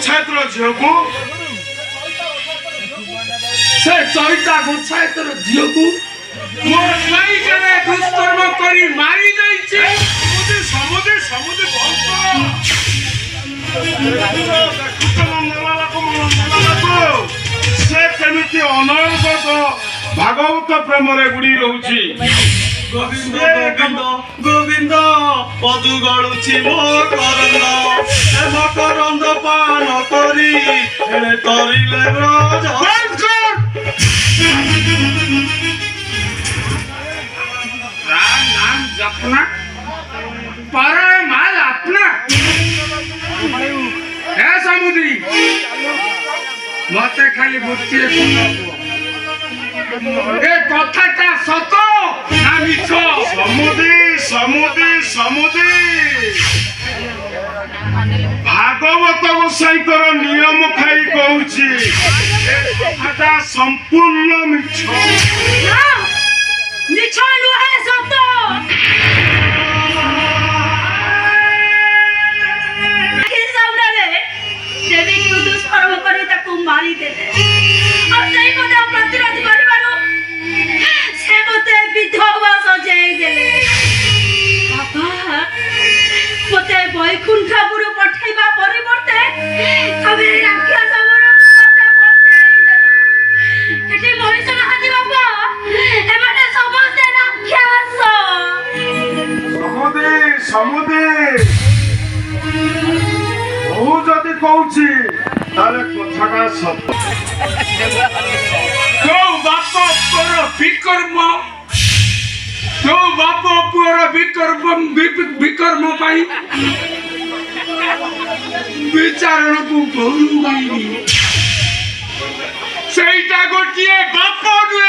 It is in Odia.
ଗୋଚ୍ଛାୟତର ଝିଅକୁ ସେ ଚଇତା ଗୋଚ୍ଛାୟତର ଝିଅକୁ ମୋ ସ୍ୱାଇଁ ଜଣେ ଦୁଷ୍କର୍ମ କରି ମାରି ଯାଇଛି। ସମୁଦ୍ର ସମୁଦ୍ର ସେ କେମିତି ଅନବରତ ଭାଗବତ ପ୍ରେମରେ ବୁଡ଼ି ରହୁଛି। ଗୋବିନ୍ଦ ଗୋବିନ୍ଦ ଗୋବିନ୍ଦ ପଦୁ ଗଳୁଛି ମୋ କରନ୍ଦ ମକରନ୍ଦ ପାନ କରି ଏଣେ କରିଲେ ରଜ राम नाम जपना पर माल अपना है समुद्री मते खाली गोटे ए कथाटा सत ना मिछ ସମୁଦ୍ରୀ ସମୁଦ୍ରୀ ସମୁଦ୍ରୀ ଭାଗବତ ଗୋସାଇଙ୍କର ନିୟମ ଖାଇ କହୁଛି ଏଟା ସମ୍ପୂର୍ଣ୍ଣ ମିଛ। ମିଛ ନୁହେଁ ସତ। ସାମ୍ନାରେ ଦେବୀକୁ ଦୁଷ୍କର୍ମ କରି ତାକୁ ମାରିଦେଲେ ଆଉ ସେଇ କଥା ପ୍ରତିରୋଧ କରିବାରୁ ସେ ମତେ ବିଧବା ସଜେଇ ଦେଲେ। ବାପା ମତେ ବୈକୁଣ୍ଠପୁର ପଠେଇବା ପରିବର୍ତ୍ତେ ତମେ ରାକ୍ଷସ ମତେ ପଠେଇ ଦେଲ। ଏଠି ମଣିଷ ନାହାନ୍ତି ବାପା, ଏମାନେ ସମସ୍ତେ ରାକ୍ଷସ। ସମୁଦ୍ରୀ ସମୁଦ୍ରୀ ମୁଁ ଯଦି କହୁଛି ତାହେଲେ କଥାଟା ସତ। ଯୋଉ ବାପ ପୁଅର ବିକର୍ମ ଯୋଉ ବାପ ପୁଅର ବିକର୍ମ ପାଇଁ ବିଚାରଣକୁ ଗୋରୁ ଗାଇବି ସେଇଟା ଗୋଟିଏ ବାପ ନୁହେଁ।